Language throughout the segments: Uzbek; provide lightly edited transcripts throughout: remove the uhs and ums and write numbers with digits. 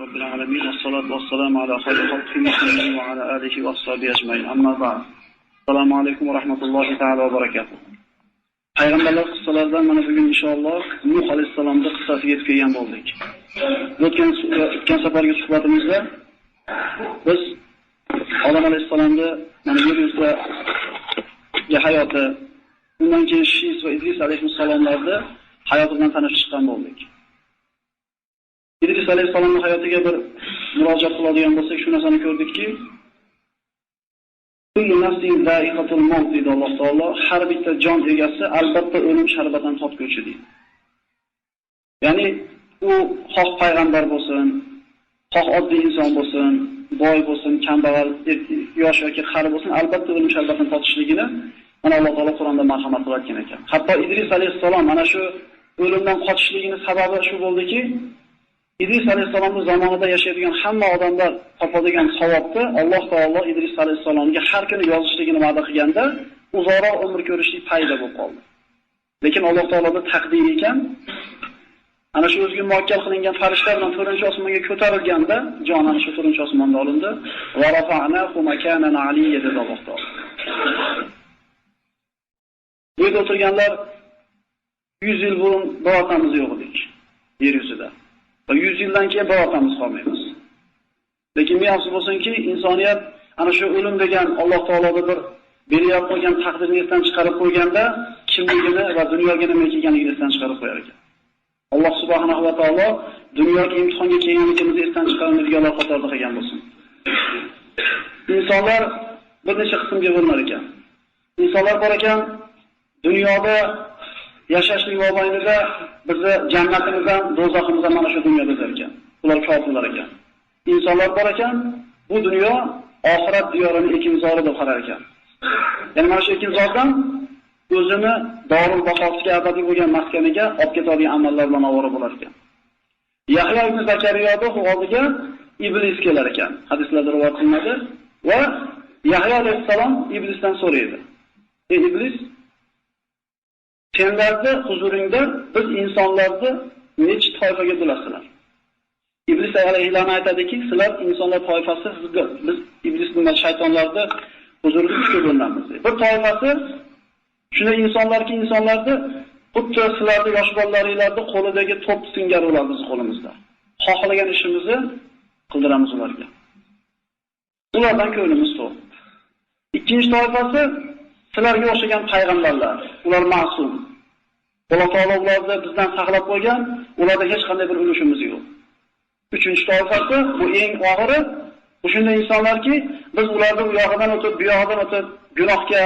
Rabbil alamin va salatu vassalamu ala xayril xalqi Muhammadin va ala alihi va ashabihi ajmain. Amma ba'd. Assalomu alaykum va rahmatullohi ta'ala va barakatuh. Payg'ambarlar qissalaridan mana bugun inshaalloh Nuh alayhisolamning qissasiga yetib kelgan bo'ldik. O'tgan safargi suhbatimizda biz Odam alayhisolamning mana yer yuzidagi hayoti, undan keyin Shis va Idris alayhissalomlarning hayoti bilan tanishib chiqqan bo'ldik. İdris alayhissalomning hayotiga bir murojaat qiladigan bo'lsak, shu narsani ko'rdikki, kullu nafsin za'iqatul maut dedi Alloh taolo, har bitta jon egasi albatta o'lim sharbatidan totguvchi deydi. Ya'ni u xoh payg'ambar bo'lsin, xoh oddiy inson bo'lsin, boy bo'lsin, kambag'al, yosh yoki qari bo'lsin, albatta o'lim sharbatidan totishligini mana Alloh taolo Qur'onda marhamat qilayotgan ekan. Hatto Idris alayhissalom mana shu o'limdan qochishligining sababi shu bo'ldiki, İdris alayhissalomning zamonida yashaydigan hamma odamlar topadigan savobni Alloh taolo İdris alayhissalomga har kuni yozishligini va'da qilganda, uzoqroq umr ko'rishlik paydo bo'lib qoldi. Lekin Alloh taoloning taqdiri ekan, ana shu o'ziga muvakkal qilingan farishtalar bilan 4-osmonga ko'tarilganda, jon ana shu 4-osmonda olindi. Va rafa'nahu makanan aliyya dedi Alloh taolo. Bu yerda o'tirganlar 100 yil burun birortamiz yo'q edik yer yuzida. Va 100 yildan keyin birortamiz qolmaymiz. Lekin miyasi bo'lsinki, insoniyat ana shu o'lim degan Alloh taoloning bir belgilab qo'ygan taqdirni esdan chiqarib qo'yganda, kimligini va dunyoga nima kelganligini esdan chiqarib qo'yar ekan. Alloh subhanahu va taolo dunyoga imtihonga kelganligimizni esdan chiqarmaydiganlar qatorida qilgan bo'lsin. Insonlar bir necha qismga bo'linar ekan. Insonlar bor ekan, dunyoda yashashlik mobaynida bizni jannatimizdan, do'zaximizdan mana shu dunyoda ekan. Ular kofirlar ekan. Insonlar bor ekan, bu dunyo oxirat diyorining ekinzori deb qarar ekan. Ya'ni mana shu ekinzordan o'zini Dorul Baqosiga abadiy bo'lgan maskaniga olib ketadigan amallar bilan ovora bo'lar ekan. Yahyo ibn Zakariyoning oldiga iblis kelar ekan. Hadislarda rivoyat qilinadi va Yahyo alayhissalom iblisdan so'raydi. Ey iblis, senlarni huzuringda biz insonlarni necha toifaga bo'lasizlar? Iblis alayhissalom aytadiki, sizlar insonlar toifasi, biz iblisning va shaytonlarni huzurida 3 ga bo'linamiz. Bir toifasi shunday insonlarki, insonlarni xuddi sizlarning yosh bolalaringlarning qo'lidagi to'p singari ular bizning qo'limizda. Xohlagan ishimizni qildiramiz ularga. Ulardan ko'nglimiz to'q. Ikkinchi toifasi sizlarga o'xshagan payg'ambarlar, ular ma'sum. Alloh taolo ularni bizdan saqlab qo'ygan, ularda hech qanday bir ulushimiz yo'q. Uchinchi toifasi, bu eng og'iri, o'shunday insonlarki, biz ularni u yog'idan o'tib, bu yog'idan o'tib gunohga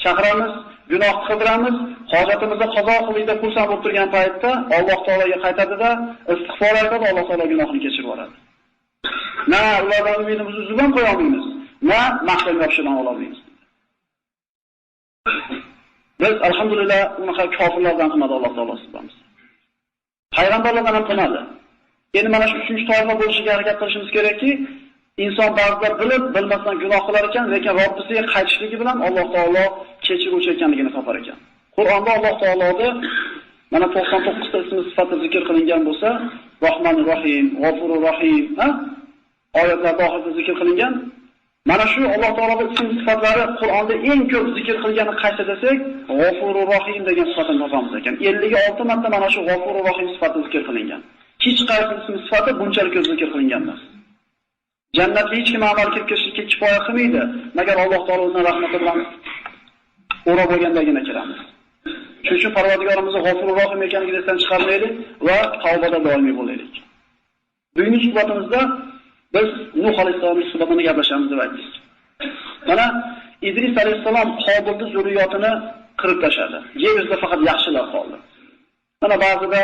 chaqiramiz, gunoh qildiramiz, hojatimizni qazo qiling deb xursand bo'lib turgan paytda Alloh taologa qaytadi-da, istig'for aytadi, Alloh taolo gunohini kechirib yuboradi. Na ulardan umidimizni uzib ham qo'ya olmaymiz, na mahkam yopishdan ola olmaymiz. Biz alhamdulillah unaqa kofirlardan qilmadi Alloh taolo sizlarimiz. Payg'ambarlardan ham qilmadi. Endi mana shu 3-chi toifa bo'lishiga harakat qilishimiz kerakki, inson ba'zida bilib, bilmasdan gunoh qilar ekan, lekin Robbisiga qaytishligi bilan Alloh taolo kechiruvchi ekanligini topar ekan. Qur'onda Alloh taoloning mana 99 ta ismi sifati zikr qilingan bo'lsa, Rahmonur Rohim, G'ofurur Rohim, oyatlarda oxirida zikr qilingan. Mana shu Alloh taoloning ism sifatlari Qur'onda eng ko'p zikr qilgani qaysi desak, G'ofurur Rohim degan sifatni topamiz ekan. 56 marta mana shu G'ofurur Rohim sifati zikr qilingan. Hech qaysi ism sifati bunchalik ko'p zikr qilingan emas. Jannatga hech kim amal kirishga kifoya qilmaydi, magar Alloh taolo o'zining rahmati bilan o'rab olgandagina kiramiz. Shuning uchun Parvardigorimizni G'ofurur Rohim ekanligini esdan chiqarmaylik va tavbada doimiy bo'laylik. Bugungi suhbatimizda biz Nuh alayhissalomning suhbatini gaplashamiz deb aytdik. Mana Idris alayhissalom Qobilning zurriyotini qirib tashladi. Yer yuzida faqat yaxshilar qoldi. Mana ba'zida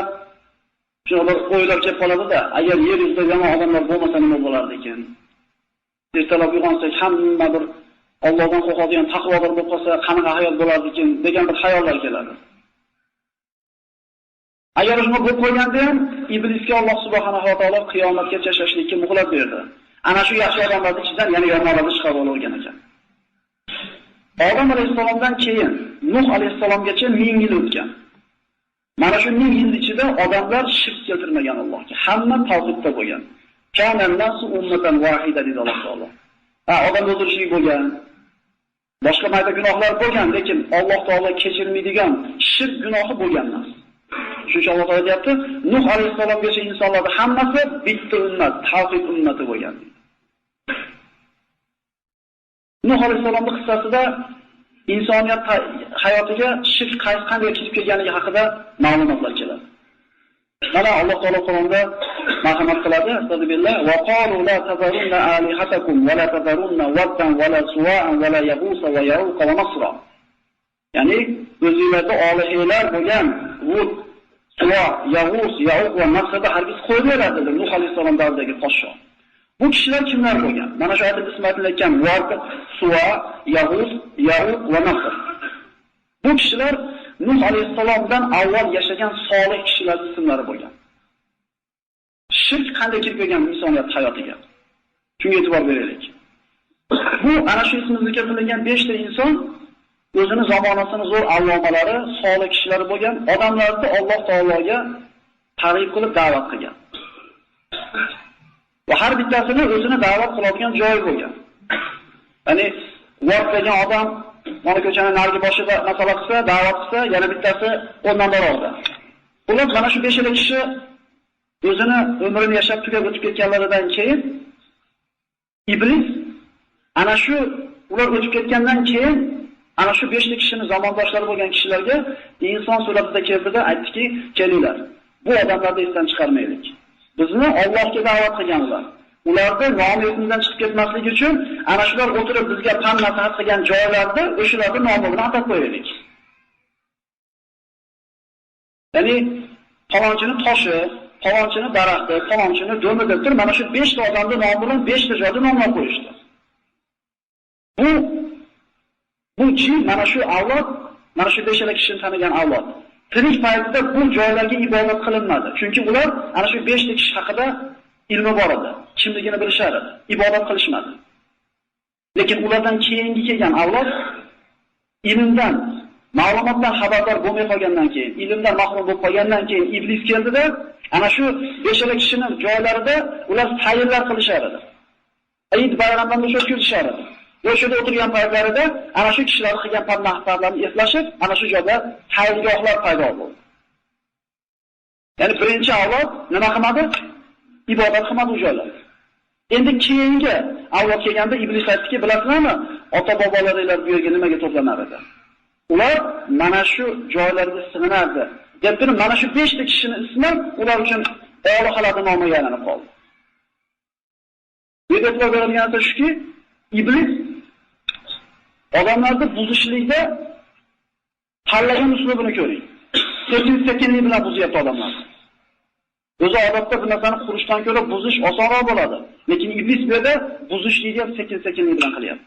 shunday o'ylar kelib qoladi-da, agar yer yuzida yomon odamlar bo'lmasa nima bo'lardi ekan? Ertalab uyg'onsak hamma bir Allohdan qo'rqadigan taqvodor bo'lib qolsa, qanaqa hayot bo'lardi ekan degan bir xayollar keladi. Agar shunday bo'lib qo'yganda ham iblisga Alloh subhanahu va taolo qiyomatgacha yashashlikka muhlat berdi. Ana shu yaxshi odamlarning ichidan yana yomonlarni chiqarib olgan ekan. Odam alayhissalomdan keyin Nuh alayhissalomgacha 1000 yil o'tgan. Mana shu 1000 yil ichida odamlar shirk keltirmagan Allohga. Hamma tavhidda bo'lgan. Kana an-nasu ummatan wahida dedi Alloh taolo. Odam o'ldirishlik bo'lgan, boshqa mayda gunohlar bo'lgan, lekin Alloh taolo kechirmaydigan shirk gunohi bo'lgan emas. Shuning uchun Alloh taolo aytibdi, Nuh alayhisalomgacha insonlarning hammasi bitta ummat, tavhid ummati bo'lgan. Nuh alayhisalomning qissasida insoniyat hayotiga shirk qanday kirib kelganligi haqida ma'lumotlar keladi. Mana Alloh taolo Qur'onda marhamat qiladi, astagfirullah, va qalu la tazarunna alihatakum va la tazarunna waddan va la suwa'an va la yaghus va ya'uq va nasra. Ya'ni o'zingizlarda olihlar bo'lgan Vud, Suwa, Yag'us, Ya'uq va Nasrda hargiz qo'ymaylar dedi Nuh alayhisalom davridagi podsho. Bu kishilar kimlar bo'lgan? Mana shu oyatda ismi aytilayotgan Vud, Suwa, Yag'us, Ya'uq va Nasr. Bu kishilar Nuh alayhisalomdan avval yashagan solih kishilar ismlari bo'lgan. Shirk qanday kirib kelgan insoniyat hayotiga? Shunga e'tibor beraylik. Bu ana shu ismi zikr qilingan 5 ta inson o'zini zamonasining zo'r allomalari, solih kishilari bo'lgan, odamlarni Alloh taologa targ'ib qilib da'vat qilgan. Va har bittasini o'zini da'vat qiladigan joyi bo'lgan. Ya'ni Vod degan odam mana ko'chani narigi boshida masala qilsa, da'vat qilsa, yana bittasi o'rndan boradi. Ular mana shu 5 ta kishi o'zini umrini yashab tugab o'tib ketganlaridan keyin iblis ana shu ular o'tib ketgandan keyin ana shu 5 ta kishining zamondoshlari bo'lgan kishilarga inson suratida keldi-da aytdiki, kelinglar. Bu odamlarni esdan chiqarmaylik. Bizni Allohga da'vat qilganlar. Ularda nomi esimizdan chiqib ketmasligi uchun ana shular o'tirib bizga pand nasihat qilgan joylarda o'shalarning nomini atab qo'yaylik. Ya'ni falonchini toshi, falonchini daraxti, falonchini do'mi deb turib mana shu 5 ta odamning nomi bilan 5 ta joyda nomlab qo'yishdi. Bu chi mana shu avlod, mana shu 5 ta kishini tanigan avlod. Tirik paytida bu joylarga ibodat qilinmadi. Chunki ular ana shu 5 ta kishi haqida ilmi bor edi, kimligini bilishar edi, ibodat qilishmadi. Lekin ulardan keyingi kelgan avlod ilmdan, ma'lumotdan xabardor bo'lmay qolgandan keyin, ilmdan mahrum bo'lib qolgandan keyin iblis keldida, ana shu 5 ta kishining joylarida ular sayrlar qilishar edi. Eid bayramlarni o'tkazishar edi. O'shada o'tirgan paytlarida ana shu kishilar qilgan pand-nasihatlarni eslashib, ana shu joyda sayrgohlar paydo bo'ldi. Ya'ni birinchi avlod nima qilmadi? Ibodat qilmadi u joylar. Endi keyingi avlod kelganda iblis aytdiki, bilasizlarmi, ota-bobolaringlar bu yerga nimaga to'planar edi? Ular mana shu joylarga sig'inardi. Deb turib, mana shu 5 ta kishining ismi ular uchun olihalarning nomiga aylanib qoldi. Bu yerda bo'lgan narsa shuki, iblis odamlarni buzishlikda tanlagan uslubini ko'ring. Sekin-sekinlik bilan buzyapti odamlar. O'zi odatda bu narsani qurishdan ko'ra buzish osonroq bo'ladi. Lekin iblis bu yerda buzishlikni ham sekin-sekinlik bilan qilyapti.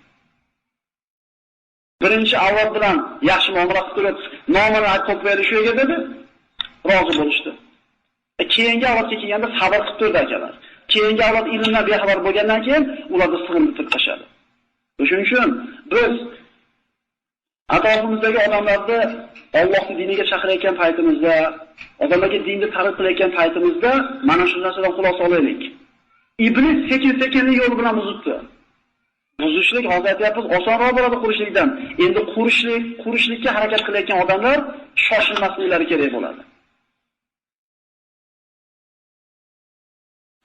Birinchi avlod bilan yaxshi muomala qilib turib, nomini aytib qo'ydi shu yerga dedi, rozi bo'lishdi. Keyingi avlodga kelganda sabr qilib turdi akalar. Keyingi avlod ilmdan bexabar bo'lgandan keyin ularni sig'inib tashadi. Shuning uchun biz atrofimizdagi odamlarni Allohning diniga chaqirayotgan paytimizda, odamlarga dinni targ'ib qilayotgan paytimizda mana shu narsadan xulosa olaylik. Iblis sekin-sekinlik yo'l bilan buzibdi. Buzishlik hozir aytyapmiz, osonroq bo'ladi qurishlikdan. Endi qurishlikka harakat qilayotgan odamlar shoshilmasliklari kerak bo'ladi.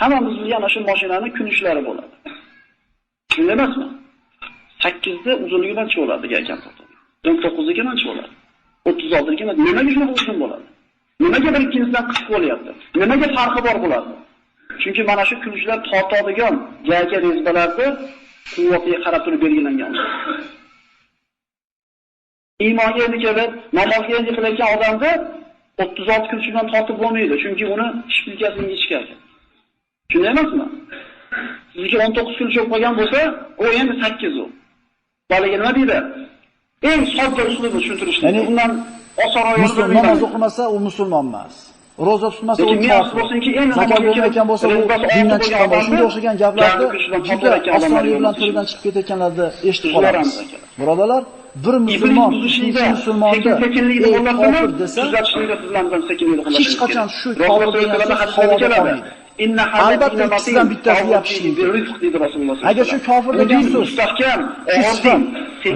Hammamiz bilgan ana shu mashinaning kun ishlari bo'ladi. Shunday emasmi? 8 da uzunligi qancha bo'ladi degan ekan. 19 ga qancha bo'ladi? 36 ga nimaga shunday uzun bo'ladi? Nimaga bir ikkinchisidan qisqa bo'lyapti? Nimaga farqi bor bo'ladi? Chunki mana shu kulishlar tortadigan gayka rezbalarni quvvatiga qarab turib belgilangan. Iymonga endi kelib, namozga endi qilayotgan odamni 36 kulchidan tortib bo'lmaydi, chunki uni shpilkasini yechgan. Shunday emasmi? Sizga 19 kulchi qo'ygan bo'lsa, u endi 8 u. Balaga nima deydi? Eng sodda usulni tushuntirishdi. Ya'ni undan osonroq musulmon namoz o'qimasa, u musulmon emas. Roza tutmasa, u kofir. Zakot bermayotgan bo'lsa, u dindan chiqqan bo'lsa, shunga o'xshagan gaplarni juda osonlik bilan tilidan chiqib ketayotganlarni eshitib qolamiz. Birodalar, bir musulmon ikkinchi musulmonni kofir desa, hech qachon shu kofir degan so'z havoda qolmaydi. albatta ikkisidan bittasi yopishi kerak. Agar shu kofir degan so'z mustahkam,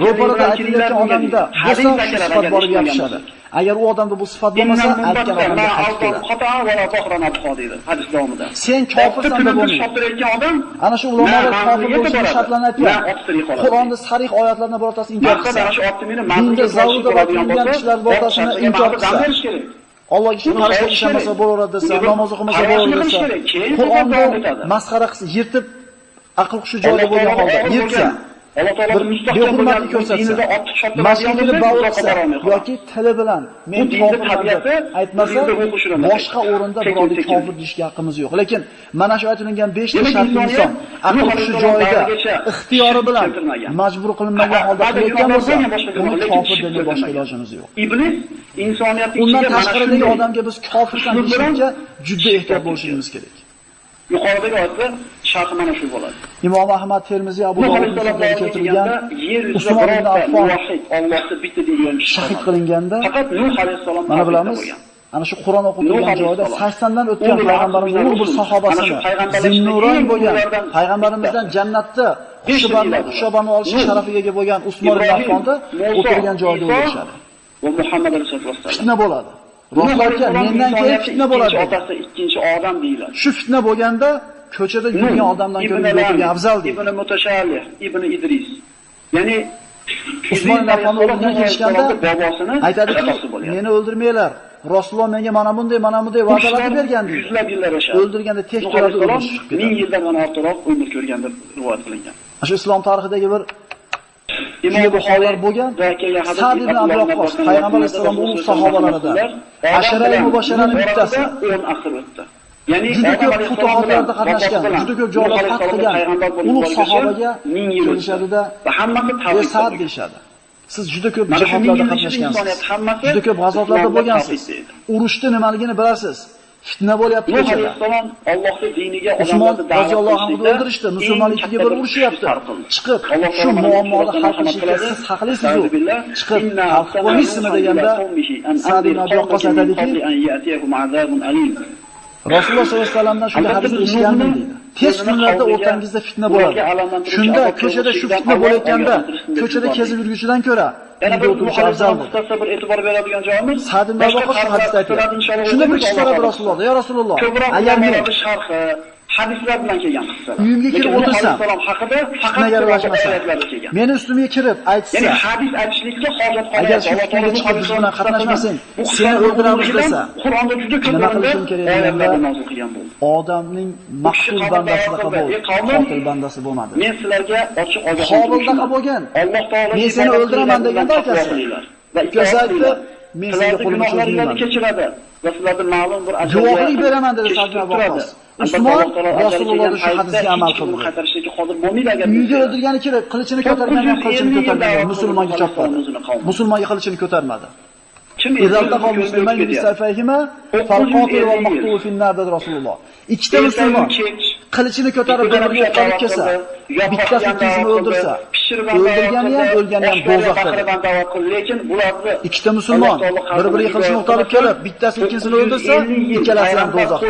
ro'parada aytilayotgan odamda bo'lsa, shu sifat borib yopishadi. Agar u odamda bu sifat bo'lmasa, aytgan odamga qaytadi. Hadis davomida. Sen kofirsan deb bo'lmaydi. odam ana shu ulamolar kofir bo'lishini shartlarni aytgan. Qur'onda sarih oyatlarning birortasini inkor qilsa, dinda zavruda bo'lgan kishilar birortasini inkor qilsa, Allohga shu qarshi ishlamasa bo'laveradi desa, namoz o'qimasa bo'laveradi desa, Qur'onni masxara qilsa, yirtib aql hushi joyida bo'lgan holda yirtsa, Alloh taolo mustahkamlikni ko'rsatsa, masjidni bavul qilsa yoki tili bilan men kofirman aytmasa, boshqa o'rinda birovni kofir deyishga haqqimiz yo'q. Lekin mana shu aytilgan 5 ta shartli inson aql hushi joyida, ixtiyori bilan majbur qilinmagan holda qilayotgan bo'lsa, uni kofir deb boshqa ilojimiz yo'q. Iblis insoniyatning undan tashqaridagi odamga biz kofirsan deyishga juda ehtiyot bo'lishimiz kerak. Yuqoridagi oyatda sharhi mana shu bo'ladi. Imom Ahmad Termiziy Abu Dovudda keltirilgan Usmon ibn Affon Allohni bitta degan shahid qilinganda faqat Nuh alayhisalom mana bilamiz. Ana shu Qur'on o'qitilgan joyda 80 dan o'tgan payg'ambarimiz ulug' bir sahobasini zinnuron bo'lgan payg'ambarimizdan jannatda xushobanni olish sharafiga ega bo'lgan Usmon ibn Affonni o'tirgan joyda o'ldirishadi. Va Muhammad alayhisolom fitna bo'ladi. Rasululloh mendan keyin fitna bo'ladi. Otasi ikkinchi odam deyiladi. Shu fitna bo'lganda ko'chada yurgan odamdan ko'ra o'tirgan afzal deydi. Ibn Mutashallih, Ibn Idris. Ya'ni Usmon ibn Affon o'ldirgan kelishganda aytadiki, meni o'ldirmanglar. Rasululloh menga mana bunday va'dalar bergan deydi. Yuzlab yillar yashadi. O'ldirganda tek turadi o'ldirib ketadi. 1000 yildan ortiqroq umr ko'rgan deb rivoyat qilingan. Shu islom tarixidagi bir bu hollar bo'lgan. Sa'd ibn Abi Waqqos payg'ambar alayhisolam ulug' sahobalaridan ashara-i mubashsharaning bittasi 10 asr o'tdi. Ya'ni juda ko'p futuhotlarda qatnashgan, juda ko'p joylarda fath qilgan ulug' sahobaga kelishadida hammasi tavhid Sa'd deyshadi. Siz juda ko'p jihodlarda qatnashgansiz. Juda ko'p g'azotlarda bo'lgansiz. Urushda nimaligini bilasiz. Fitna bo'lyapti ko'chada. Allohning diniga Usmon roziyallohu anhu o'ldirishdi, musulmonlikka bir urushyapti. Chiqib shu muammoni hal qilishga siz haqlisiz-ku. Chiqib hal qilmaysizmi deganda Sa'd ibn Abi Waqqos aytadiki, Rasululloh sollallohu alayhi vasallamdan shunday hadis eshitgandim deydi. Tez kunlarda o'rtangizda fitna bo'ladi. Shunda ko'chada shu fitna bo'layotganda, ko'chada kezib yurguchidan ko'ra uyda o'tirish afzal dedi. Bir e'tibor beradigan joyimiz Sa'd ibn Abi Waqqos hadisda aytadi. Shunda bir kishi so'radi Rasululloh, "Ya Rasululloh, agar men hadislar bilan kelgan qissalar. Uyimga kirib o'tirsam, haqida faqat aralashmasam, meni ustimga kirib aytsa, ya'ni hadis aytishlikka hojat qolmaydi. Agar shu fitnaga chiqib biz bilan qatnashmasang, seni o'ldiramiz desa, Qur'onda juda ko'p nima qilishim kerak deganda odamning maqtul bandasi bo'ldi, qotil bandasi bo'lmadi. Men sizlarga ochiq Qobildaqa bo'lgan. Alloh taolo men seni o'ldiraman deganda akasi. Ikkalasi aytdi, men senga qo'limni cho'zmayman. Kechiradi va sizlarga ma'lum bir ajr guvohlik beraman dedi Sa'd ibn Waqqos. Usmon Rasulullohning shu hadisiga amal qildi. Qaytarishga qodir bo'lmaydi agar uyga o'ldirgani kirib, qilichini ko'targan ham qilichini ko'tarmagan, musulmonga chopmadi. Musulmonga qilichini ko'tarmadi. Kim izaltaqa musliman bisayfayhima falqatil val maqtul finnar dedi Rasululloh. Ikkita musulmon qilichini ko'tarib birga o'tib kelsa, bittasi ikkinchisini o'ldirsa, o'ldirgani ham o'lgani ham do'zaxda. Lekin bularni ikkita musulmon bir-biriga qilichini o'qtalib kelib, bittasi ikkinchisini o'ldirsa, ikkalasi ham do'zaxda.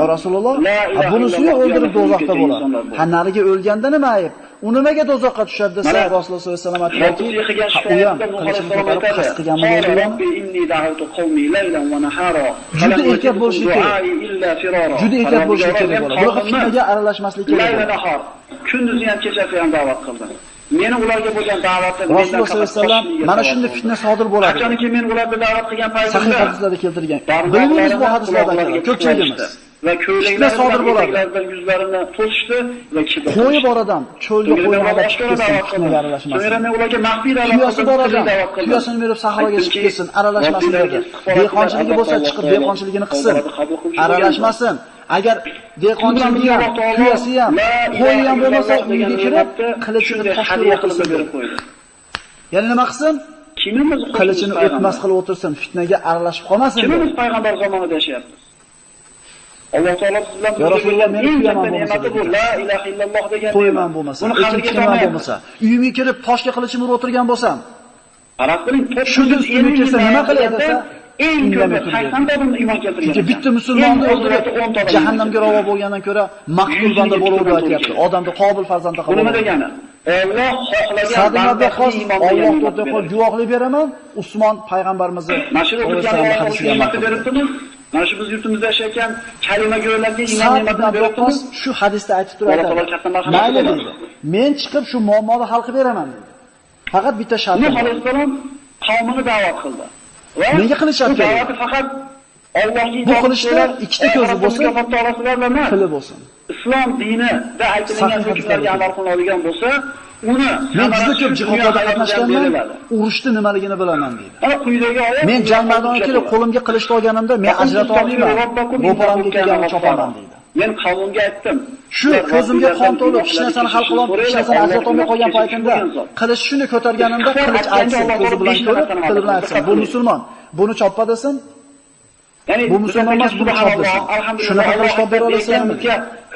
Ya Rasululloh, bunisi o'ldirib do'zaxda bo'ladi. Ha nariga o'lganda nima ayb? U nimaga do'zaxga tushadi desa, Rasululloh sollallohu alayhi vasallam aytdiki, u ham qilichini ko'tarib qasd qilganmi bo'lgan? Juda ehtiyot bo'lish kerak. Juda ehtiyot bo'lish kerak bo'ladi. Bunaqa fitnaga aralashmaslik kerak bo'ladi. Kunduzi ham kechasi ham da'vat qildim. Meni ularga bo'lgan da'vatim Rasululloh sollallohu alayhi vasallam mana shunday fitna sodir bo'ladi. Qachonki men ularga da'vat qilgan paytimda sahih hadislarda keltirgan. Bilmaymiz bu hadislarda ko'pchiligimiz. Va ko'ylaklar sodir bo'ladi. Yuzlarini to'sishdi va kishi qo'yib bor odam cho'lga qo'ymada chiqib ketsin, fitnaga aralashmasin. So'ngra men ularga maxfiy da'vat qildim. Bor odam tuyasini berib sahroga chiqib ketsin, aralashmasin dedi. Dehqonchiligi bo'lsa chiqib dehqonchiligini qilsin, aralashmasin. Agar dehqonchiligi ham, tuyasi ham, qo'yi ham bo'lmasa uyga kirib, qilichini tashlab o'tirsin dedi. Ya'ni nima qilsin? Kimimiz qilichini o'tmas qilib o'tirsin, fitnaga aralashib qolmasin. Kimimiz payg'ambar zamonida yashayapmiz? Alloh taolo sizlar bilan Rasululloh meni kuyaman ne'mati bu la ilaha illalloh degan qo'yman bo'lmasa, ekinchiman bo'lmasa, uyimga kirib toshga qilichim urib o'tirgan bo'lsam, qarab qiling, shunda ustimga kelsa nima qiladi desa, eng ko'p 80 ta odam iymon keltirgan. Chunki bitta musulmonni o'ldirib jahannamga ravo bo'lgandan ko'ra maqtul banda bo'ladi deb aytayapti. Odamni qobil farzandda qabul. Nima degani? Alloh xohlagan bandasiga Alloh to'g'ri guvohlik beraman. Usmon payg'ambarimizni hadisiga beribdimi? Mana shu biz yurtimizda yashayotgan kalima go'rlarga iymon ne'matini beribmiz. Shu hadisda aytib turadi. Mayli deydi. Men chiqib shu muammoni hal qilib beraman deydi. Faqat bitta shart. Nuh alayhisalom qavmini da'vat qildi. Nega qilishyapti? Da'vati faqat Allohning bu qilishda ikkita ko'zi bo'lsin, tili bo'lsin. Islom dinida aytilgan hukmlarga amal qiladigan bo'lsa, uni men juda ko'p jihodlarda qatnashganman, urushni nimaligini bilaman deydi. Mana quyidagi oyat men Jalmadonga kelib qo'limga qilichni olganimda men ajrata olmayman. Ro'paramga kelganimni chopaman deydi. Men qavmimga aytdim. Shu ko'zimga qon to'lib, hech narsani hal qila olmay, hech narsani ajrata olmay qolgan paytimda qilich shuni ko'targanimda qilich aytsin, ko'zi bilan ko'rib, til bilan aytsin. Bu musulmon. Buni choppa desin. Ya'ni bu musulmon emas, buni chop desin. Shunaqa qilish topib bera olasanmi?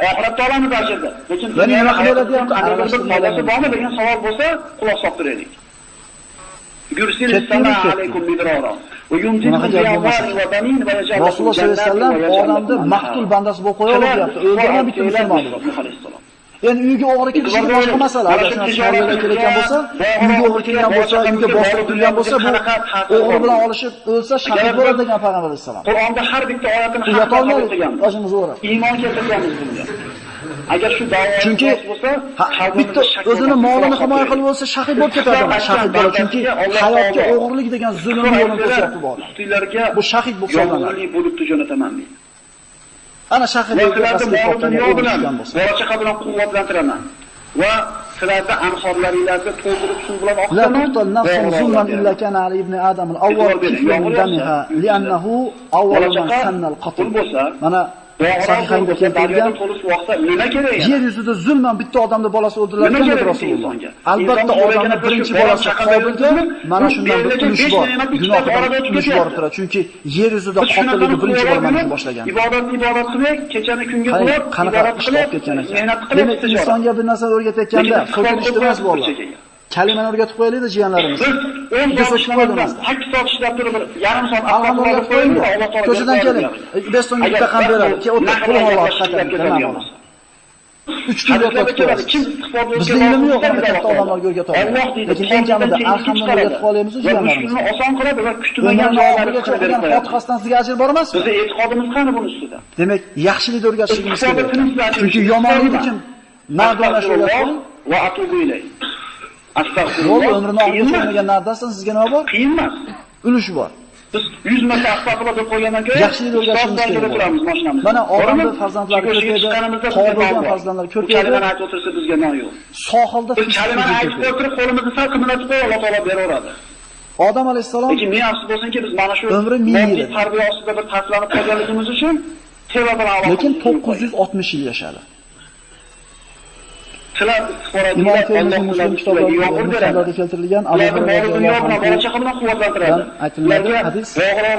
Oxiratda olamiz ajrda. Lekin nima qilaveradi ham aralashtirib bormi degan savol bo'lsa, quloq solib turaylik. Rasululloh sollallohu alayhi vasallam odamni maqtul bandasi bo'lib qo'yadi deyapti. O'ldirgan bitta musulmon. Endi uyga o'g'ri kelishi boshqa masala. Agar shuni sariyaga kelgan bo'lsa, uyga o'g'ri kelgan bo'lsa, uyga bosib turgan bo'lsa, bu o'g'ri bilan olishib o'lsa shahid bo'ladi degan payg'ambar vasallam. Qur'onda har bitta oyatini yotolmaydi. O'zimiz o'rab. Iymon keltirganmiz bunga. Agar shu da'vo chunki bitta o'zini molini himoya qilib bo'lsa shahid bo'lib ketadi. Shahid bo'ladi chunki hayotga o'g'irlik degan zulmni yo'lini ko'rsatib bordi. Bu shahid bo'lib hisoblanadi. Bo'libdi jo'nataman deydi. Ana shahidlarga o'rgangan bo'lsa, borachaqa bilan quvvatlantiraman va sizlarda anhorlaringizga to'ldirib suv bilan oqitaman. La nafsun zulman illa kana ali ibn adam al-awwal kiflun min damiha li'annahu awwal man sanna al-qatl. Mana Sahihayda keltirilgan nima kerak? Yer yuzida zulman bitta odamning bolasi o'ldiriladi dedi Rasululloh. Albatta odamning birinchi bolasi Qobilga mana shundan bir ulush bor. Gunohdan ulush bor turadi. Chunki yer yuzida qotillikni birinchi bo'lib boshlagan. Ibodat qilib, kechani kunga bo'lib qanaqa ishlab ketgan ekan. Demak, insonga bir narsa o'rgatayotganda qo'rqinchli emas bolalar. Kalimani o'rgatib qo'yaylik jiyanlarimiz. Biz 10 soat 8 soat ishlab turib, yarim soat o'rgatib qo'yaylik. Ko'chadan keling. 5 so'mga bitta qand beradi. Keyin o'tirib pul olib qaytadi. 3 kun o'tib ketadi. Bizda ilm yo'q, katta odamlarga o'rgata olmaydi. Lekin eng kamida alhamdulillah o'rgatib qolaymiz jiyanlarimiz. Shuni oson qiladi va kutmagan javoblariga qilgan Fotihasidan sizga ajr bor emasmi? Bizning e'tiqodimiz qani buning ustida? Demak, yaxshilikni o'rgatishimiz kerak. Chunki yomonlikni kim nardonlash o'rgatadi va atubu ilay. Astag'firulloh. Umrini o'rgatmagan nardasan sizga nima bor? Qiyin emas. Ulush bor. Biz 100 marta astag'firulloh deb qo'ygandan keyin yaxshilik o'rgatishimiz kerak. Mana odamlar farzandlari ko'paydi, qobilgan farzandlar ko'paydi. Kalimani aytib o'tirsa bizga non yo'q. Sohilda kalimani aytib o'tirib qo'limizni sal qimirlatib qo'yib Alloh taolo beraveradi. Odam alayhisalom lekin men afsus bo'lsinki biz mana shu moddiy tarbiya ostida bir taslanib qolganligimiz uchun teva bilan aloqa. Lekin 960 yil yashadi. Sizlar Imom Termiziy Muslim kitoblarida keltirilgan Alloh aytilgan hadis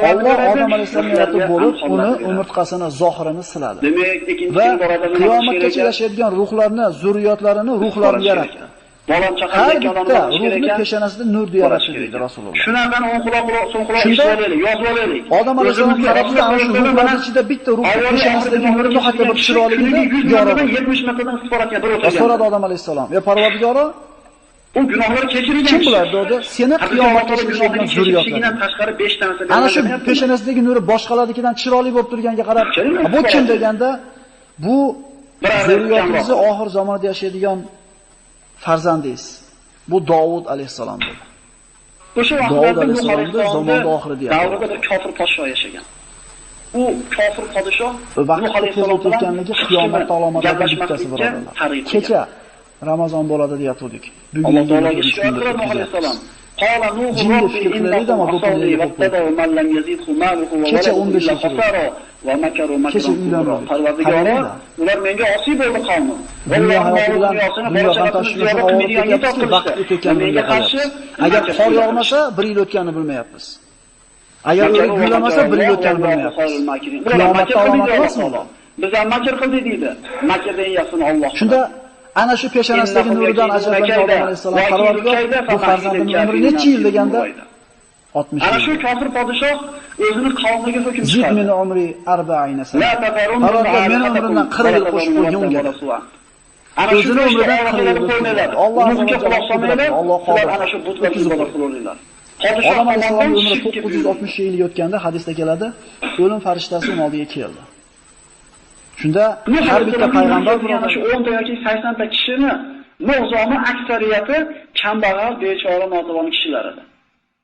Alloh Odam alayhisalomni yaratib bo'lib, uni umurtqasini, zohirini siladi. Demak, qiyomatgacha yashaydigan ruhlarni, zurriyotlarini, ruhlarini yaratdi. Bolam chaqalgan odamlar ruhni peshonasida nur yaratdi dedi Rasululloh. Shundan o'ng quloq so'ng quloq yozib olaylik. Odam alayhisalom qarabda ana shu ruhlar ichida bitta ruh peshonasidagi nurni hatto bir chiroyligini yoradi. 70 martadan istiqoratga bir o'tgan. So'radi Odam alayhisalom: "Ey Parvardigoro, u gunohlar kechirilgan. Kim bular?" dedi. "Seni qiyomatgacha yashaydigan zurriyotlar. Tashqari 5 ta narsa. Ana shu peshonasidagi nuri boshqalarnikidan chiroyli bo'lib turganga qarab, bu kim deganda, bu zurriyotingizni oxir zamonda yashaydigan farzandingiz. Bu Davud alayhisalom dedi. O'sha Davud alayhisalomda zamonda oxirida davrida bir kofir podsho yashagan. U kofir podsho Nuh alayhisalom ketganligi qiyomat alomatlaridan bittasi birodarlar. Kecha Ramazon bo'ladi deya turdik. Alloh taologa shukr qilib Nuh alayhisalom qala Nuh robbi innakum asawli wattaba man lam yazidhu maluhu wa waladuhu khasara va makaru makran. Parvardigoro, ular menga osiy bo'ldi qavmim. Dunyo hayoti bilan dunyo fantastiyasi og'irib ketyapti, vaqt o'tib ketganini qarayapmiz. Agar qor yog'masa, 1 yil o'tganini bilmayapmiz. Agar o'rik gullamasa, 1 yil o'tganini bilmayapmiz. Qiyomat alomat emasmi? Biz ham makr qildik deydi. Makrdan eng yaxshini Alloh. Shunda ana shu peshonasidagi nuridan ajralgan Odam alayhisalom Parvardigor bu farzandimning umri necha yil deganda 60. Ana shu kofir podshoh o'zini qavmiga hukm chiqardi. Zid min umri 40 sana. Men umrimdan 40 yil qo'shib qo'ygan unga. Ana shu umridan 40 yil qo'ymaylar. Allohga quloq solmaylar. Alloh ana shu butlarga ibodat qiladilar. Odam alayhissalom umri 960 yil o'tganda hadisda keladi, o'lim farishtasi uning oldiga keldi. Shunda har bitta payg'ambar mana shu 10 ta yoki 80 ta kishini mavzomi aksariyati kambag'al, bechora, notavon kishilar edi.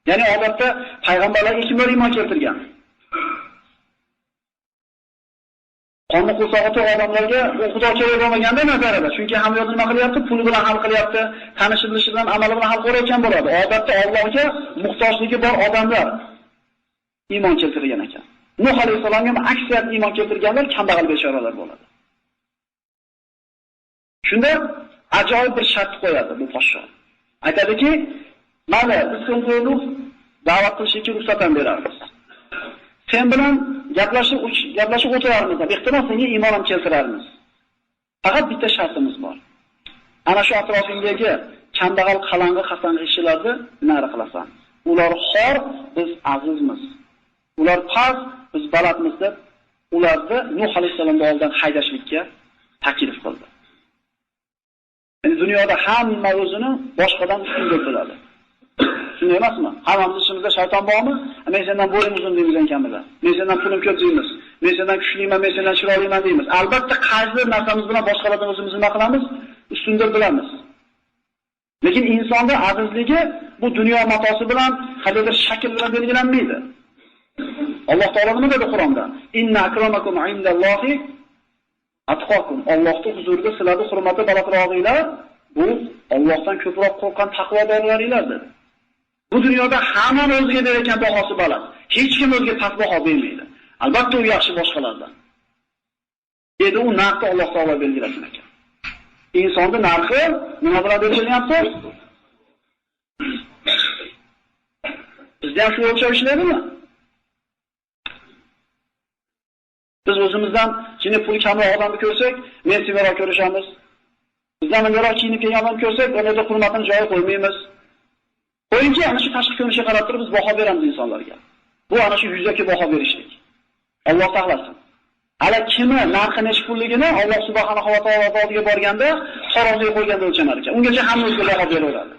Ya'ni odatda payg'ambarlarga kimlar iymon keltirgan? Qonni qulsog'ati odamlarga u xudo kerak bo'lmaganda nazarida. Chunki hamma nima qilyapti? Puli bilan hal qilyapti, tanish-bilishi bilan, amali bilan hal qilayotgan bo'ladi. Odatda Allohga muhtojligi bor odamlar iymon keltirgan ekan. Nuh alayhisalomga ham aksariyat iymon keltirganlar kambag'al bechoralar bo'ladi. Shunda ajoyib bir shart qo'yadi bu podshoh. Aytadiki, "Mana biz senga da'vat qilishga ruxsat beramiz. Sen bilan gaplashib o'tiramiz. Ehtimol senga iymon ham keltiramiz. Faqat bitta shartimiz bor. Ana shu atrofingdagi kambag'al, qalang'i, xasangi kishilarni nari qilasan. Ular xor, biz azizmiz. Ular past, biz balandmiz" deb ularni Nuh alayhisalomning oldidan haydashlikka taklif qildi. Endi dunyoda hamma o'zini boshqadan ustun deb biladi. Shunday emasmi? Hammamiz ichimizda shayton bormi? Men sendan bo'yim uzun deymiz ekanmiz. Men sendan pulim ko'p deymiz. Men sendan kuchliman, men sendan chiroyliman deymiz. Albatta qaysi narsamiz bilan boshqalardan o'zimizni nima qilamiz? Ustun deb bilamiz. Lekin insonda azizligi bu dunyo matosi bilan qanday shakl bilan belgilanmaydi. Alloh taolo nima dedi Qur'onda? Inna akramakum indallohi atqokum. Allohning huzurida sizlarning hurmati balandrog'inglar bu Allohdan ko'proq qo'rqqan taqvodorlaringlar dedi. Bu dunyoda hamma o'ziga bergan bahosi baland. Hech kim o'ziga past baho bermaydi. Albatta u yaxshi boshqalardan. Dedi u narxni Alloh taolo belgilasin ekan. Insonning narxi nima bilan belgilanyapti? Bizda ham shu o'lchov ishladimi? Biz o'zimizdan kimi pul kamroq odamni ko'rsak, men sevaroq ko'rishamiz. Bizdan mengaroq kiyinib kelgan odam ko'rsak, ularga hurmatini joyiga qo'ymaymiz. Qo'yinchi ana shu tashqi ko'rinishga qarab turib biz baho beramiz insonlarga. Bu ana shu yuzaki baho berishlik. Alloh saqlasin. Ala kimi narxi nechta pulligini Alloh subhanahu va taolo oldiga borganda taroziga qo'yganda o'lchanar ekan. Ungacha hamma o'ziga baho beraveradi.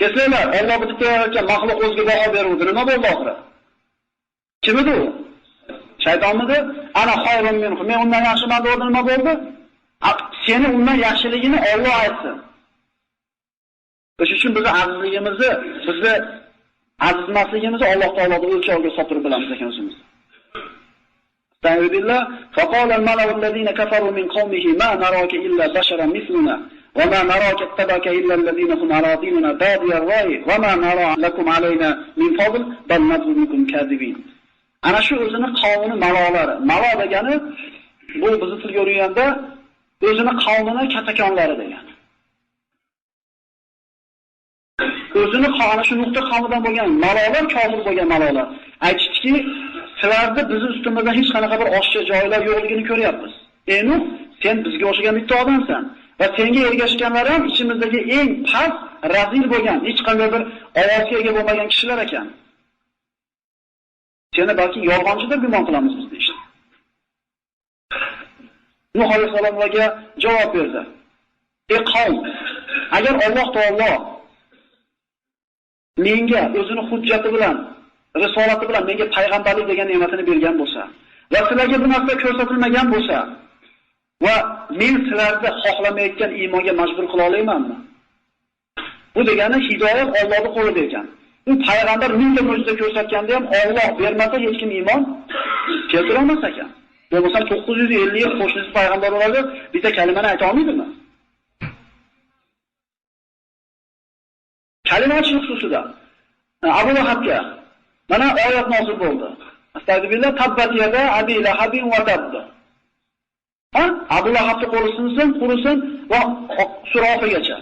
Eslaylar, Alloh bitta maxluq o'ziga baho beruvdi. Nima bo'ldi oxiri? Kim edi u? Shaytonmidi? Ana xoyrun minhu. Men undan yaxshiman deb nima bo'ldi? Seni undan yaxshiligini Alloh aytsin. O'sha uchun biz azizligimizni, bizni azizmasligimizni Alloh taologa o'lchovga solib bilamiz ekan o'zimiz. Ta'ala faqala al-mala'u alladhina kafaru min qawmihi ma naraka illa basharan mithluna wa ma naraka ittabaka illa alladhina hum aradinuna badiya ar-ra'i wa ma nara lakum alayna min fadl bal nadhunnukum kadhibin. Ana shu o'zini qavmini malolari. Malo degani bu bizni tilga o'rganda o'zini qavmini katakonlari degani. O'zini ana shu nuqta qavmidan bo'lgan malolar, kofir bo'lgan malolar. Aytishdiki, sizlarda bizni ustimizda hech qanaqa bir oshcha joylar yo'qligini ko'ryapmiz. Enu sen bizga o'xshagan bitta odamsan va senga ergashganlar ham ichimizdagi eng past, razil bo'lgan, hech qanday bir ovozga ega bo'lmagan kishilar ekan. Seni balki yolg'onchi deb gumon qilamiz biz deydi. Nuh alayhisalomga javob berdi. Ey qavm, agar Alloh taolo menga o'zini hujjati bilan, risolati bilan menga payg'ambarlik degan ne'matini bergan bo'lsa va sizlarga bu narsa ko'rsatilmagan bo'lsa va men sizlarni xohlamayotgan iymonga majbur qila olaymanmi? Bu degani hidoyat Allohning qo'lida ekan. U payg'ambar mingta mo'jiza ko'rsatganda ham Alloh bermasa hech kim iymon keltira olmas ekan. Bo'lmasa 950 yil qo'shnisi payg'ambar bo'ladi, bitta kalimani ayta olmaydimi? Kalima aytish xususida Abu Lahabga mana oyat nozil bo'ldi. Astagfirullah tabbat yada abi lahabin va tabba. Abu Lahabni qo'lisinsin, qurisin va sura oxirigacha.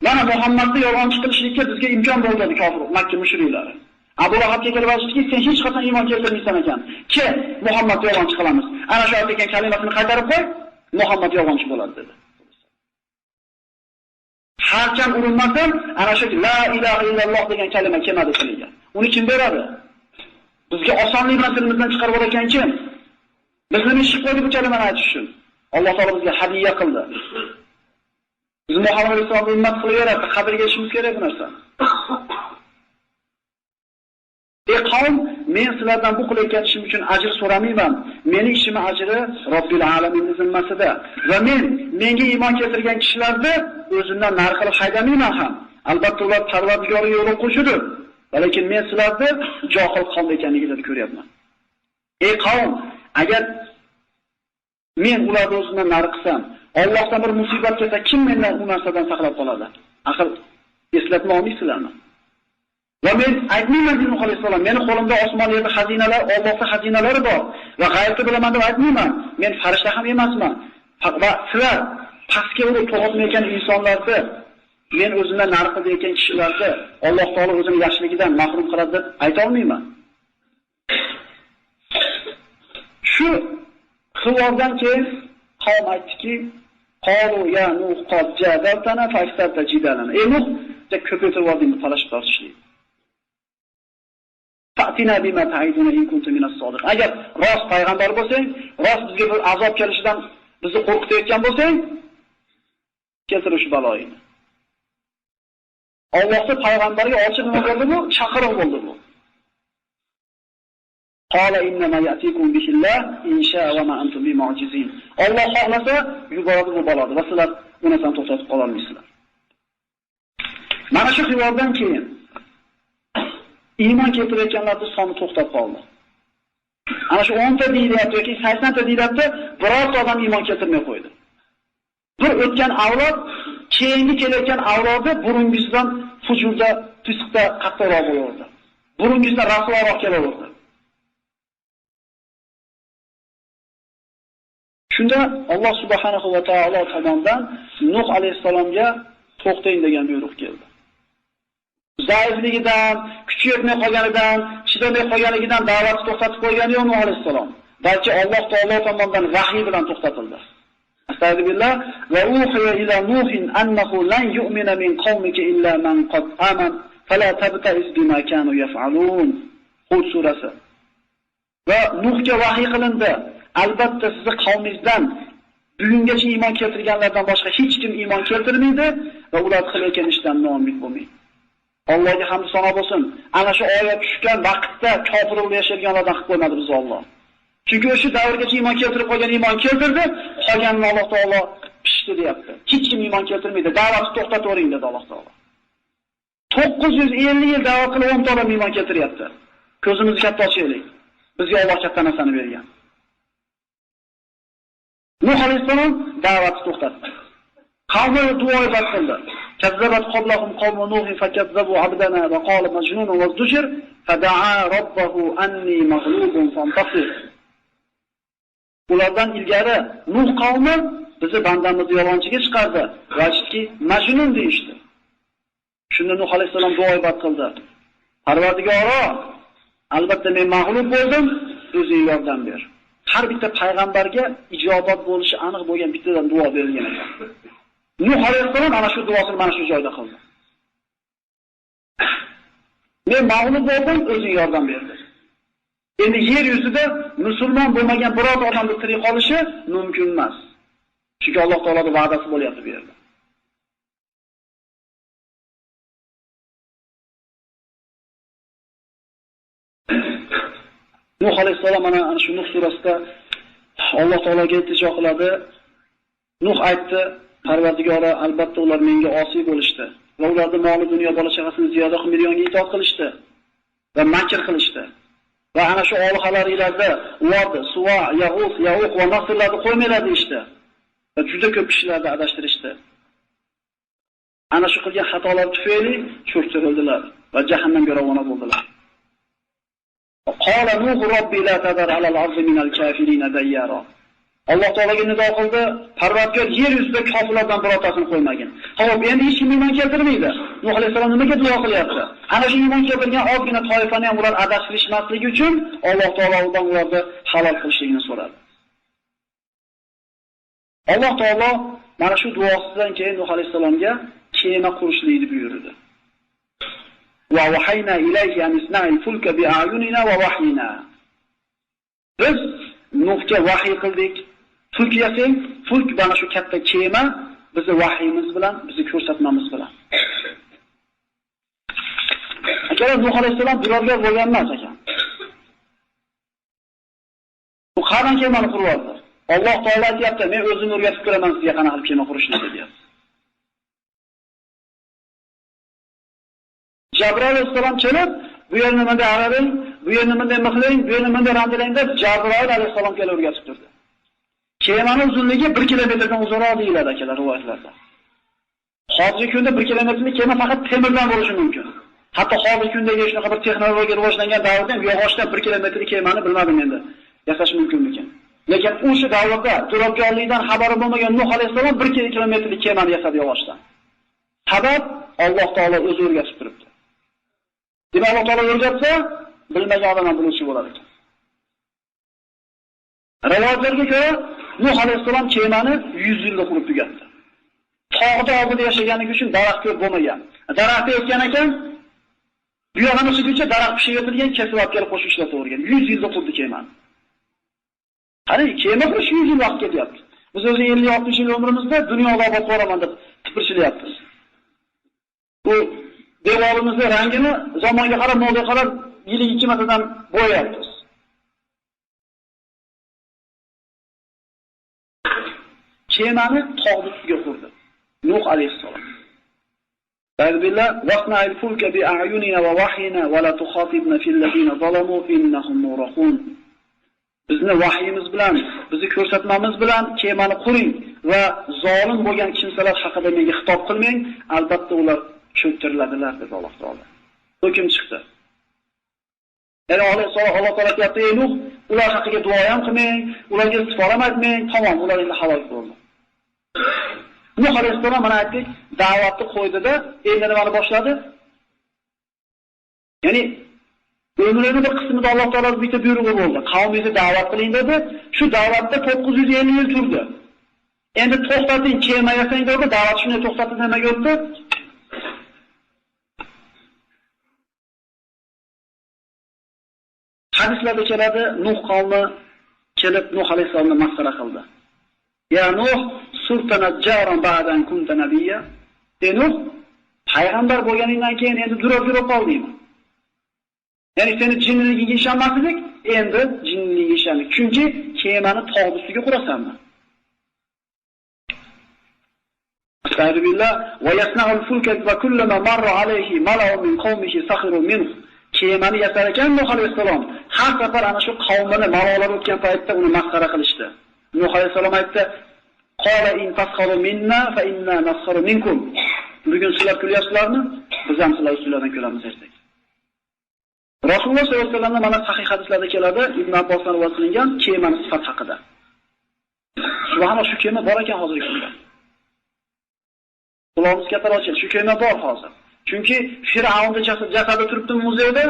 Mana Muhammadni yolg'onchi qilishlikka bizga imkon bo'ldi kofir Makka mushriklari. Abu Lahabga kelib aytishdiki, sen hech qachon iymon keltirmaysan ekan. Ke Muhammadni yolg'onchi qilamiz. Ana shu aytgan kalimasini qaytarib qo'y, Muhammad yolg'onchi bo'ladi dedi. Harkam urinmasin, ana shu la ilaha illalloh degan kalima kelmadi tiliga. Uni kim beradi? Bizga osonlik bilan tilimizdan chiqarib olgan kim? Bizni ish qo'ydi bu kalimani aytish uchun. Alloh taolo bizga hadiya qildi. Biz Muhammad alayhisolamga ummat qilaveradi, qadriga yetishimiz kerak bu narsa. Ey qavm, men sizlardan bu qilayotgan ishim uchun ajr so'ramayman. Meni ishim ajri Robbil alaminning zimmasida. Va menga iymon keltirgan kishilarni o'zimdan nar qilib haydamayman ham. Albatta ular Parvardigori yo'lini qo'shidir. Lekin men sizlarni johil qavm ekanligingizni ko'ryapman. Ey qavm, agar men ularni o'zimdan nar qilsam, Allohdan bir musibat kelsa, kim mendan u narsadan saqlab qoladi? Axir eslatma olmaysizlarmi? Va men aytmayman deb Nuh alayhisalom, meni qo'limda osmon yerda xazinalar, Allohning xazinalari bor va g'aybni bilaman deb aytmayman. Men farishta ham emasman. Va sizlar pastga urib to'g'ritmayotgan insonlarni, men o'zimdan nar qilayotgan kishilarni Alloh taolo o'zining yaxshiligidan mahrum qiladi deb ayta olmayman. Shu xivordan keyin qavm aytdiki, qalu ya Nuh qad jadaltana fa'istabta jidalana. Ey Nuh, ko'paytirib oldingmi talashib tortishlik. Fa'tina bima ta'iduna in kuntum minas sodiq. Agar rost payg'ambar bo'lsang, rost bizga bir azob kelishidan bizni qo'rqitayotgan bo'lsang, keltir shu baloyini. Allohning payg'ambariga ochiq nima bo'ldi bu? Chaqiruv bo'ldi bu. Qala innama ya'tikum bihillah in sha'a wa ma antum bimu'jizin. Alloh xohlasa yuboradi bu baloni va sizlar buni ham to'xtatib qola olmaysizlar. Mana shu xivordan keyin iymon keltirayotganlarning soni to'xtab qoldi. Ana shu 10 ta deyilyapti yoki 80 ta deyilyapti, birorta odam iymon keltirmay qo'ydi. Bir o'tgan avlod keyingi kelayotgan avlodi burungisidan fujurda, fisqda qattiqroq bo'lardi. Burungisidan rasvoroq kelaverdi. Shunda Alloh subhanahu va taolo tomonidan Nuh alayhisalomga to'xtang degan buyruq keldi. Zaifligidan, kuchi yetmay qolganidan, chidamay qolganidan da'vatni to'xtatib qo'ygani yo'q Nuh alayhisalom. Balki Alloh taolo tomonidan vahiy bilan to'xtatildi. Astagfirullah va uhiya ila Nuhin annahu lan yu'mina min qaumika illa man qad amana fala tabta'iz bima kanu yaf'alun. Hud surasi. Va Nuhga vahiy qilindi. Albatta sizni qavmingizdan bugungacha iymon keltirganlardan boshqa hech kim iymon keltirmaydi va ular qilayotgan ishdan noumid bo'lmang. Allohga hamd sano bo'lsin. Ana shu oyat tushgan vaqtda kofir bo'lib yashaganlardan qilib qo'ymadi biz Alloh. Chunki o'sha davrgacha iymon keltirib qolgan iymon keltirdi, qolganini Alloh taolo pishdi deyapti. Hech kim iymon keltirmaydi, da'vatni to'xtatavering dedi Alloh taolo. 950 yil da'vat qilib 10 ta odam iymon keltiryapti. Ko'zimizni katta ochaylik. Bizga Alloh katta narsani bergan. Nuh alayhisalom da'vatni to'xtatdi. Qavmi duoibat qildi. Kazzabat qablahum qawmu Nuh fakazzabu abdana va qala majnun va zujr fada'a robbahu anni maghlubun fantasir. Ulardan ilgari Nuh qavmi bizni bandamizni yolg'onchiga chiqardi va aytdiki, majnun deyishdi. Shunda Nuh alayhisalom duoibat qildi. Parvardigoro, albatta men mag'lub bo'ldim, o'zing yordam ber. Har bitta payg'ambarga ijobat bo'lishi aniq bo'lgan bittadan duo berilgan ekan. Nuh alayhisalom ana shu duosini mana shu joyda qildi. Men mag'lub bo'ldim, o'zing yordam ber. Endi yer yuzida musulmon bo'lmagan biror odamning tirik qolishi mumkin emas. Chunki Alloh taoloning va'dasi bo'lyapti bu yerda. Nuh alayhisalom ana shu Nuh surasida Alloh taologa iltijo qiladi. Nuh aytdi, Parvardigori, albatta ular menga osiy bo'lishdi va ularning moli dunyo bola chaqasini ziyoda qilib milyonga itoat qilishdi va makr qilishdi. Va ana shu olxalarlarda Vod, Suva, Yag'us, Ya'uq va Nasrlarni qo'ymaylar deyishdi. Va juda ko'p kishilarni adashtirishdi. Ana shu qilgan xatolar tufayli cho'ktirildilar va jahannamga ravona bo'ldilar. Qala Nuh robbi la tadar ala al-ardi min al-kafirin dayyara. Alloh taolaga nido qildi, Parvardigor yer yuzida kofirlardan birortasini qo'ymagin. Xo'p, endi hech kim iymon keltirmaydi. Nuh alayhisalom nimaga duo qilyapti? Ana shu iymon keltirgan ozgina toifani ham ular adashtirishmasligi uchun Alloh taolodan ularni halol qilishligini so'radi. Alloh taolo mana shu duosidan keyin Nuh alayhisalomga kema qurishlikni buyurdi. Va wahayna ilayhi an isna'il fulka bi a'yunina va wahyina. Biz Nuhga vahiy qildik. Fulk yasang, fulk mana shu katta kema bizni vahiyimiz bilan, bizni ko'rsatmamiz bilan. Akalar Nuh alayhisalom birodar bo'lgan emas ekan. Bu qanday kemani quryapti? Alloh taolo aytayapti, men o'zim o'rgatib ko'raman sizga qanaqa qilib kema qurishni deyapti. Jabroil alayhisalom kelib, bu yerni bunday aralang, bu yerni bunday mixlang, bu yerni bunday randalang deb Jabroil alayhisalom kelib o'rgatib turdi. Kemani uzunligi 1 kilometrdan uzoqroq deyiladi akalar rivoyatlarda. Hozirgi kunda 1 kilometrlik kema faqat temirdan bo'lishi mumkin. Hatto hozirgi kundagi shunaqa bir texnologiya rivojlangan davrda yog'ochdan 1 kilometrlik kemani bilmadim endi. Yasash mumkinmikan? Lekin o'sha davrda turobgarlikdan xabari bo'lmagan Nuh alayhisalom 1 kilometrlik kemani yasadi yog'ochdan. Sabab Alloh taolo o'zi o'rgatib turibdi. Demak Alloh taolo o'rgatsa, bilmagan odam ham biluvchi bo'ladi ekan. Rivoyatlarga ko'ra Nuh alayhisalom kemani 100 yilda qurib tugatdi. Tog'da oldida yashaganligi uchun daraxt ko'p bo'lmagan. Daraxtda o'sgan ekan, bu yoqdan o'sguncha daraxt pishib yetilgan, kesib olib kelib qo'shib ishlatavergan. 100 yilda qurdi kemani. Qani kema qurish 100 yil vaqt ketyapti. Biz o'zi 50-60 yil umrimizda dunyoda obod bo'laman deb tipirchilayapmiz. Bu devorimizni rangini zamonga qarab, modaga qarab yiliga 2 martadan bo'yayapmiz. Kemani tog' ustiga qurdi Nuh alayhisalom. Albillah waqna'il fulka bi a'yunina va wahyina va la tukhatibna fil ladina zalamu innahum muraqun. Bizni vahyimiz bilan, bizni ko'rsatmamiz bilan kemani quring va zolim bo'lgan kimsalar haqida menga xitob qilmang, albatta ular cho'ktiriladilar deb Alloh taolo. Hukm chiqdi. Ya'ni Alloh taolo aytayapti, ey Nuh, ular haqiga duo ham qilmang, ularga istig'for etmang, tamom, ular endi halok bo'ldi. Nuh alayhisalom mana aytdik, da'vatni qo'ydida, endi nimani boshladi? Ya'ni umrining bir qismida Alloh taolo bitta buyrug'i bo'ldi. Qavmingizni da'vat qiling dedi. Shu da'vatda 950 yil turdi. Endi to'xtating, kema yasang dedi, da'vat shuni to'xtatdi, nimaga o'tdi? Hadislarda keladi, Nuh qavmi kelib Nuh alayhisalomni masxara qildi. Ya Nuh, surta najjaran ba'dan kunta nabiyya. Ey Nuh, payg'ambar bo'lganingdan keyin endi durab qoldingmi? Ya'ni seni jinniligingga ishonmasdik, endi jinniligingga ishondik. Chunki kemani tog' ustiga qurasanmi? Astagfirullah va yasna'ul fulka va kullama marra alayhi mala'un min qawmihi sakhiru minhu. Kemani yasar ekan Nuh alayhisalom. Har safar ana shu qavmini malolar o'tgan paytda uni masxara qilishdi. Nuh alayhisalom aytdi: "Qala in tasxaru minna fa inna nasxaru minkum." Bugun sizlar kulyapsizlarmi? Biz ham sizlar ustilardan kulamiz ertak. Rasululloh sollallohu alayhi vasallam mana sahih hadislarda keladi, Ibn Abbosdan rivoyat qilingan kemani sifat haqida. Subhanalloh, shu kema bor ekan hozirgi kunda. Quloqimiz katta ochildi, shu kema bor hozir. Chunki Fir'avnning jasadi turibdi muzeyda.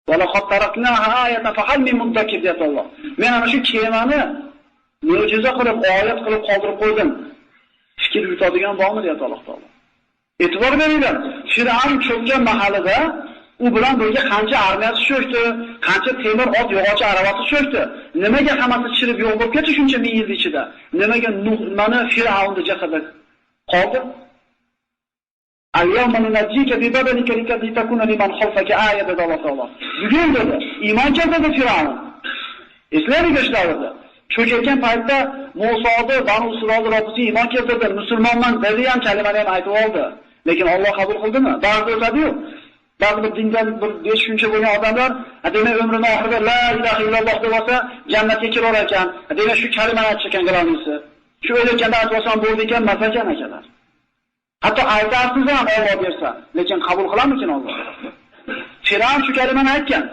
Wala qad taraknaha ayatan fa hal min mudakkir deyapti Alloh. Men ana shu kemani mo'jiza qilib, oyat qilib qoldirib qo'ydim. Fikr yuritadigan bormi deyapti Alloh taolo. E'tibor beringlar. Fir'avn cho'kkan mahallada u bilan birga qancha armiyasi cho'kdi, qancha temir ot yog'och aravasi cho'kdi. Nimaga hammasi chirib yo'q bo'lib ketdi shuncha ming yil ichida? Nimaga mana Fir'avnning jasadi qoldi? Al-yawma nunajjika bi badanika litakuna liman khalfaka ayatan Alloh taolo. Bugun dedi, iymon keltirdi Fir'avn. Eslaylik ishlarida. Cho'kayotgan paytda Musoni, Banu Isroil Robbisi iymon keltirdi, musulmonman dedi ham kalimani ham aytib oldi. Lekin Alloh qabul qildimi? Ba'zi o'tadi-yu. Ba'zi bir dindan bir shuncha bo'lgan odamlar, demak umrini oxirida la ilaha illalloh deb olsa, jannatga kirar ekan. Demak shu kalimani aytgan g'alonisi. Shu o'ylaganda aytsan bo'ldi ekan, masakan akalar. Hatto aytarsiz ham Alloh bersa, lekin qabul qilammikin Alloh? Fir'avn shu kalimani aytgan.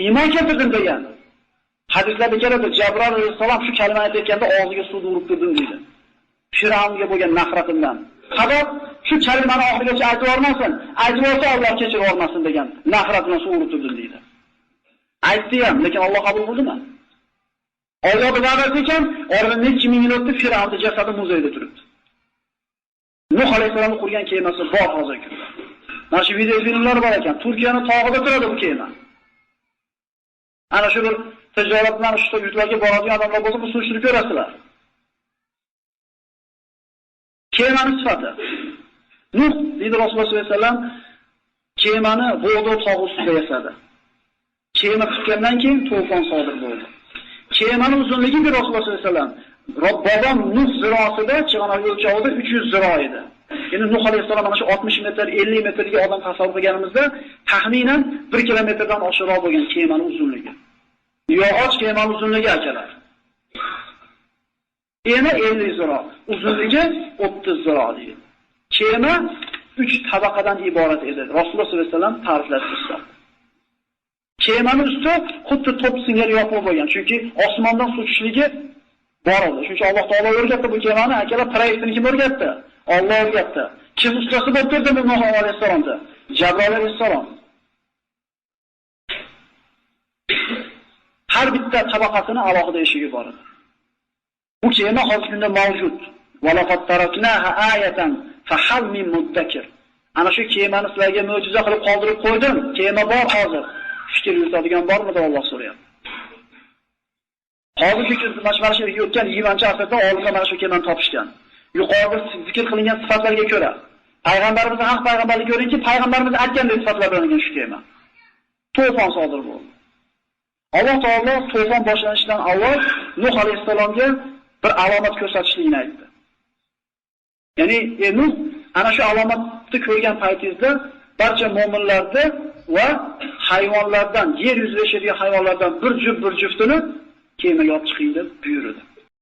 Iymon keltirdim degan. Hadislarda keladi, Jabroil alayhisalom shu kalimani aytganda og'ziga suv urib turdim deydi. Fir'avnga bo'lgan nafratimdan. Sabab shu kalimani oxirigacha aytib yormasin, aytib olsa Alloh kechirib yormasin degan nafrat bilan suv urib turdim deydi. Aytdi ham, lekin Alloh qabul qildimi? Allohga va'da ekan, oradan necha ming yil o'tib Fir'avnning jasadi muzeyda turibdi. Nuh alayhisolamning qurgan kemasi bor hozirgi kunda. Mana shu video filmlar bor ekan. Turkiyaning tog'ida turadi bu kema. Ana shu bir tijorat bilan shu yurtlarga boradigan odamlar bo'lsa, bu surishtirib ko'rasizlar. Kemaning sifati. Nuh deydi Rasululloh sollallohu alayhi vasallam kemani Bo'g'do tog'i ustida yasadi. Kema tutgandan keyin to'fon sodir bo'ldi. Kemaning uzunligi bir Rasululloh sollallohu alayhi vasallam Bobom Nuh zirosida chig'anoq o'lchovida 300 ziro edi. Endi Nuh alayhisalom mana shu 60 metr, 50 metrga odam tasavvur qilganimizda taxminan 1 kilometrdan oshiqroq bo'lgan kemaning uzunligi. Yog'och kemaning uzunligi akalar. Eni 50 ziro, uzunligi 30 ziro deydi. Kema 3 tabaqadan iborat edi. Rasululloh sollallohu alayhi vasallam ta'riflashdi. Kemaning usti xuddi to'p singari yopiq bo'lgan, chunki osmondan suv tushishligi bor edi. Chunki Alloh taolo o'rgatdi bu kemani, akalar proyektini kim o'rgatdi? Alloh o'rgatdi. Kim ustasi bo'lib turdi bu Nuh alayhisalomda? Jabroil alayhisalom. Har bitta tabaqasini alohida eshigi bor edi. Bu kema hozirgi kunda mavjud. Va laqad taraknaha ayatan fahal min muddakir. Ana shu kemani sizlarga mo'jiza qilib qoldirib qo'ydim. Kema bor hozir. Fikr yuritadigan bormi deb Alloh so'rayapti. Hozirgi kunda mana shu o'tgan 20-asrda olimlar mana shu kemani topishgan. Yuqorida zikr qilingan sifatlarga ko'ra, payg'ambarimizning haq payg'ambarligi ko'ringki, payg'ambarimiz aytgandek sifatlar bilan shu kema. To'fon sodir bo'ldi. Alloh taolo to'fon boshlanishidan avval Nuh alayhisalomga bir alomat ko'rsatishligini aytdi. Ya'ni Nuh ana shu alomatni ko'rgan paytingizda barcha mu'minlarni va hayvonlardan, yer yuzida yashagan hayvonlardan bir juftini kemaga olib chiqing deb buyurdi.